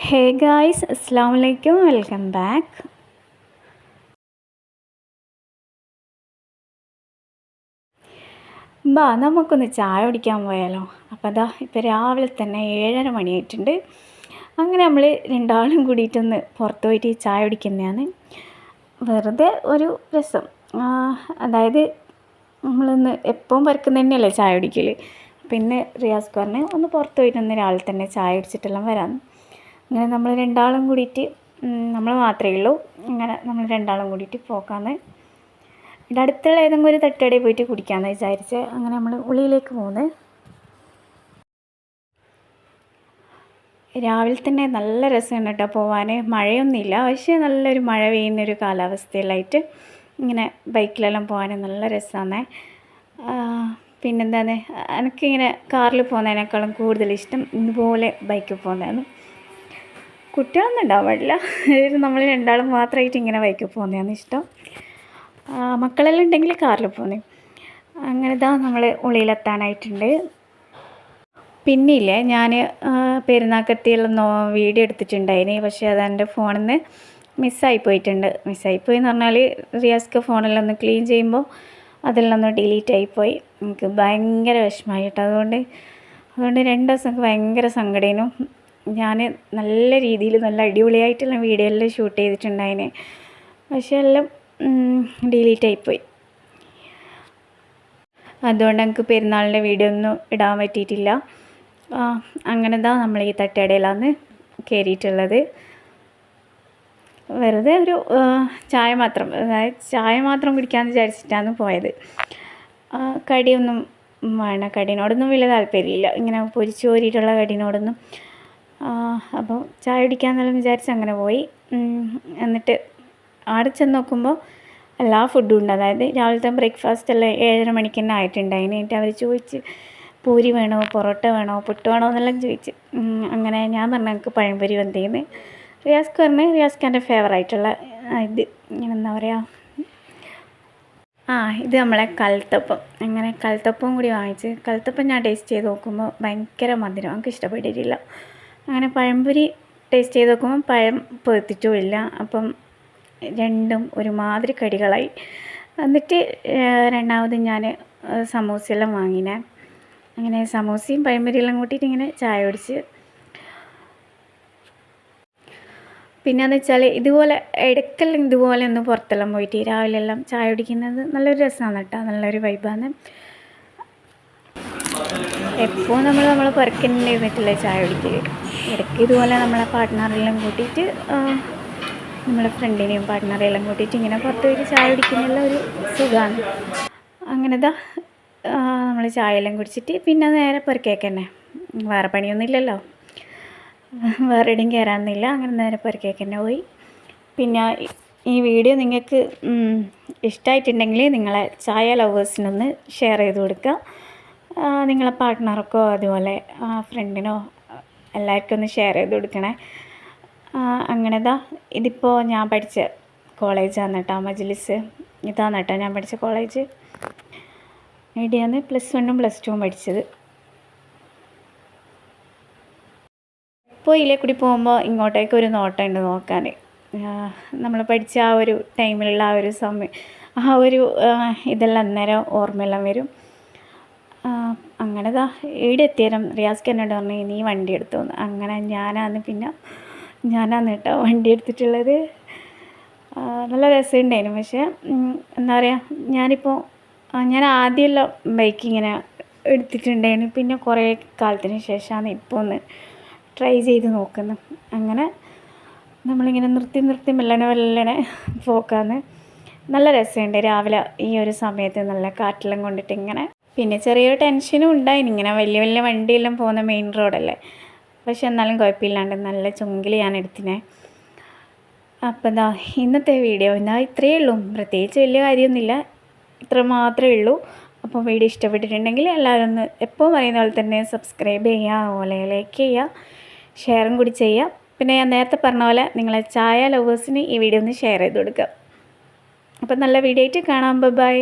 Hey guys, അസ്സാം വലൈക്കും, welcome back. നമുക്കൊന്ന് ചായ കുടിക്കാൻ പോയാലോ? അപ്പോൾ ഇപ്പോൾ രാവിലെ തന്നെ 7:30 മണിയായിട്ടുണ്ട്. അങ്ങനെ നമ്മൾ രണ്ടാളും കൂടിയിട്ടൊന്ന് പുറത്ത് പോയിട്ട് ചായ കുടിക്കുന്നതാണ്. വെറുതെ ഒരു രസം. അതായത് നമ്മളൊന്ന് എപ്പോഴും പരക്കുന്ന തന്നെയല്ലേ ചായ കുടിക്കൽ. പിന്നെ റിയാസ് പറഞ്ഞ് ഒന്ന് പുറത്ത് പോയിട്ടൊന്ന് രാവിലെ തന്നെ ചായ കുടിച്ചിട്ടെല്ലാം വരാമെന്ന്. അങ്ങനെ നമ്മൾ രണ്ടാളും കൂടിയിട്ട്, നമ്മൾ മാത്രമേ ഉള്ളൂ, അങ്ങനെ നമ്മൾ രണ്ടാളും കൂടിയിട്ട് പോക്കാന്ന്. ഇവിടെ അടുത്തുള്ള ഏതെങ്കിലും ഒരു തട്ടുകടയിൽ പോയിട്ട് കുടിക്കാമെന്ന് വിചാരിച്ച് അങ്ങനെ നമ്മൾ ഉള്ളിലേക്ക് പോകുന്നത്. രാവിലെ തന്നെ നല്ല രസമാണ് കേട്ടോ പോവാൻ. മഴയൊന്നുമില്ല, പക്ഷേ നല്ലൊരു മഴ പെയ്യുന്നൊരു കാലാവസ്ഥയിലായിട്ട് ഇങ്ങനെ ബൈക്കിലെല്ലാം പോകാൻ നല്ല രസമാണ്. പിന്നെന്താണ്, എനിക്കിങ്ങനെ കാറിൽ പോകുന്നതിനേക്കാളും കൂടുതൽ ഇഷ്ടം ഇതുപോലെ ബൈക്കിൽ പോകുന്നതാണ്. കുട്ടികളൊന്നും ഉണ്ടാവില്ല, നമ്മൾ രണ്ടാളും മാത്രമായിട്ട് ഇങ്ങനെ ബൈക്കിൽ പോകുന്നതാണ് ഇഷ്ടം. മക്കളെല്ലാം ഉണ്ടെങ്കിൽ കാറിൽ പോകുന്നത്. അങ്ങനെ നമ്മൾ ഉള്ളിലെത്താനായിട്ടുണ്ട്. പിന്നില്ലേ, ഞാൻ പെരുന്നാക്കത്തിയുള്ള വീഡിയോ എടുത്തിട്ടുണ്ടായിന്, പക്ഷേ അതെൻ്റെ ഫോണിൽ നിന്ന് മിസ്സായി പോയിട്ടുണ്ട്. മിസ്സായിപ്പോയി എന്ന് പറഞ്ഞാൽ റിയാസ്ക്ക് ഫോണെല്ലാം ഒന്ന് ക്ലീൻ ചെയ്യുമ്പോൾ അതെല്ലാം ഒന്ന് ഡിലീറ്റ് ആയിപ്പോയി. എനിക്ക് ഭയങ്കര വിഷമമായി കേട്ടോ. അതുകൊണ്ട് 2 ദിവസം ഭയങ്കര സങ്കടേനും. ഞാൻ നല്ല രീതിയിൽ നല്ല അടിപൊളിയായിട്ടുള്ള വീഡിയോ എല്ലാം ഷൂട്ട് ചെയ്തിട്ടുണ്ടായിന്, പക്ഷേ എല്ലാം ഡിലീറ്റ് ആയിപ്പോയി. അതുകൊണ്ട് എനിക്ക് പെരുന്നാളിൻ്റെ വീഡിയോ ഒന്നും ഇടാൻ പറ്റിയിട്ടില്ല. അങ്ങനെ നമ്മൾ ഈ തട്ടുകടയിലാണ് കയറിയിട്ടുള്ളത്. വെറുതെ ഒരു ചായ മാത്രം, അതായത് ചായ മാത്രം കുടിക്കാമെന്ന് വിചാരിച്ചിട്ടാണ് പോയത്. കടിയൊന്നും വേണം, കടിനോടൊന്നും വലിയ താല്പര്യമില്ല, ഇങ്ങനെ പൊരിച്ചു കോരിയിട്ടുള്ള കടിനോടൊന്നും. അപ്പോൾ ചായ കുടിക്കാമെന്നെല്ലാം വിചാരിച്ച് അങ്ങനെ പോയി. എന്നിട്ട് അവിടെ ചെന്ന് നോക്കുമ്പോൾ എല്ലാ ഫുഡും ഉണ്ട്. അതായത് രാവിലത്തെ ബ്രേക്ക്ഫാസ്റ്റ് എല്ലാം 7:30 മണിക്ക് തന്നെ ആയിട്ടുണ്ടായിന്. എന്നിട്ട് അവർ ചോദിച്ച് പൂരി വേണോ, പൊറോട്ട വേണോ, പുട്ട് വേണോ എന്നെല്ലാം ചോദിച്ച്. അങ്ങനെ ഞാൻ പറഞ്ഞു എനിക്ക് പഴംപൊരി വന്നേന്ന്. റിയാസ്ക്ക് പറഞ്ഞ് റിയാസ്ക്ക് എൻ്റെ ഫേവറായിട്ടുള്ള ഇത് എന്താ പറയുക, ഇത് നമ്മളെ കൽത്തപ്പം. അങ്ങനെ കൽത്തപ്പവും കൂടി വാങ്ങിച്ച്, കൽത്തപ്പം ഞാൻ ടേസ്റ്റ് ചെയ്ത് നോക്കുമ്പോൾ ഭയങ്കര മധുരം, എനിക്ക് ഇഷ്ടപ്പെട്ടിട്ടില്ല. അങ്ങനെ പഴംപൊരി ടേസ്റ്റ് ചെയ്ത് നോക്കുമ്പോൾ പഴം പൊത്തിച്ചുമില്ല. അപ്പം രണ്ടും ഒരുമാതിരി കടികളായി. എന്നിട്ട് രണ്ടാമത് ഞാൻ സമൂസയെല്ലാം വാങ്ങിനെ. അങ്ങനെ സമൂസയും പഴംപൊരിയെല്ലാം കൂട്ടിയിട്ട് ഇങ്ങനെ ചായ കുടിച്ച്. പിന്നെയെന്ന് വെച്ചാൽ ഇതുപോലെ ഇടയ്ക്കെല്ലാം ഇതുപോലെ ഒന്ന് പുറത്തെല്ലാം പോയിട്ട് രാവിലെ എല്ലാം ചായ കുടിക്കുന്നത് നല്ലൊരു രസമാണ് കേട്ടോ, നല്ലൊരു വൈബാണ്. എപ്പോൾ നമ്മൾ പുറക്കന്നെ ഇരുന്നിട്ടില്ലേ ചായ കുടിക്കൽ. ഇടയ്ക്ക് ഇതുപോലെ നമ്മളെ പാർട്ട്ണറെല്ലാം കൂട്ടിയിട്ട്, നമ്മളെ ഫ്രണ്ടിനെയും പാർട്ട്ണറെല്ലാം കൂട്ടിയിട്ട് ഇങ്ങനെ പുറത്ത് പോയിട്ട് ചായ കുടിക്കുന്നുള്ള ഒരു സുഖമാണ്. അങ്ങനെ നമ്മൾ ചായയെല്ലാം കുടിച്ചിട്ട് പിന്നെ നേരെ പുറക്കേക്ക് തന്നെ. വേറെ പണിയൊന്നും ഇല്ലല്ലോ, വേറെ എവിടെയും കയറാനൊന്നുമില്ല. അങ്ങനെ നേരെ പുറക്കേക്ക് തന്നെ പോയി. പിന്നെ ഈ വീഡിയോ നിങ്ങൾക്ക് ഇഷ്ടമായിട്ടുണ്ടെങ്കിൽ നിങ്ങളെ ചായ ലവേഴ്സിനൊന്ന് ഷെയർ ചെയ്ത് കൊടുക്കുക. നിങ്ങളെ പാർട്ട്ണർക്കോ അതുപോലെ ഫ്രണ്ടിനോ എല്ലാവർക്കും ഒന്ന് ഷെയർ ചെയ്ത് കൊടുക്കണേ. അങ്ങനെ ഇതിപ്പോൾ ഞാൻ പഠിച്ച കോളേജാണ് കേട്ടോ, മജ്ലിസ്. ഇതാണ് കേട്ടോ ഞാൻ പഠിച്ച കോളേജ്. ഇവിടെയാണ് +1ഉം +2ഉം പഠിച്ചത്. ഇപ്പോൾ ഇതിലെ കൂടി പോകുമ്പോൾ ഇങ്ങോട്ടേക്ക് ഒരു നോട്ടമുണ്ട് നോക്കാൻ. നമ്മൾ പഠിച്ച ആ ഒരു ടൈമിലുള്ള ആ ഒരു സമയം, ആ ഒരു ഇതെല്ലാം അന്നേരം ഓർമ്മയെല്ലാം വരും. അങ്ങനെ ഇവിടെ എത്തിയേരം റിയാസ്ക്ക് എന്നോട് പറഞ്ഞു നീ വണ്ടി എടുത്തോന്ന്. അങ്ങനെ ഞാനാണ് കേട്ടോ വണ്ടി എടുത്തിട്ടുള്ളത്. നല്ല രസമുണ്ടായിരുന്നു. പക്ഷേ എന്താ പറയുക, ഞാൻ ആദ്യമെല്ലാം ബൈക്ക് ഇങ്ങനെ എടുത്തിട്ടുണ്ടായിരുന്നു. പിന്നെ കുറേ കാലത്തിന് ശേഷമാണ് ഇപ്പോൾ ഒന്ന് ട്രൈ ചെയ്ത് നോക്കുന്നത്. അങ്ങനെ നമ്മളിങ്ങനെ നിർത്തി മെല്ലനെ പോക്കാന്ന്. നല്ല രസമുണ്ട് രാവിലെ ഈ ഒരു സമയത്ത് നല്ല കാറ്റെല്ലാം കൊണ്ടിട്ട് ഇങ്ങനെ. പിന്നെ ചെറിയൊരു ടെൻഷനും ഉണ്ടായിന്, ഇങ്ങനെ വലിയ വണ്ടിയെല്ലാം പോകുന്ന മെയിൻ റോഡല്ലേ. പക്ഷെ എന്നാലും കുഴപ്പമില്ലാണ്ട് നല്ല ചുങ്കിൽ ഞാൻ എടുത്തിനെ. അപ്പം ഇന്നത്തെ വീഡിയോ ഇത്രയേ ഉള്ളൂ. പ്രത്യേകിച്ച് വലിയ കാര്യമൊന്നുമില്ല, ഇത്ര മാത്രമേ ഉള്ളൂ. അപ്പോൾ വീഡിയോ ഇഷ്ടപ്പെട്ടിട്ടുണ്ടെങ്കിൽ എല്ലാവരും ഒന്ന് എപ്പോൾ പറയുന്ന പോലെ തന്നെ സബ്സ്ക്രൈബ് ചെയ്യുക, അതുപോലെ ലൈക്ക് ചെയ്യുക, ഷെയറും കൂടി ചെയ്യുക. പിന്നെ ഞാൻ നേരത്തെ പറഞ്ഞ പോലെ നിങ്ങളെ ചായ ലവേഴ്സിന് ഈ വീഡിയോ ഒന്ന് ഷെയർ ചെയ്ത് കൊടുക്കുക. അപ്പം നല്ല വീഡിയോ ആയിട്ട് കാണാം. ബൈ.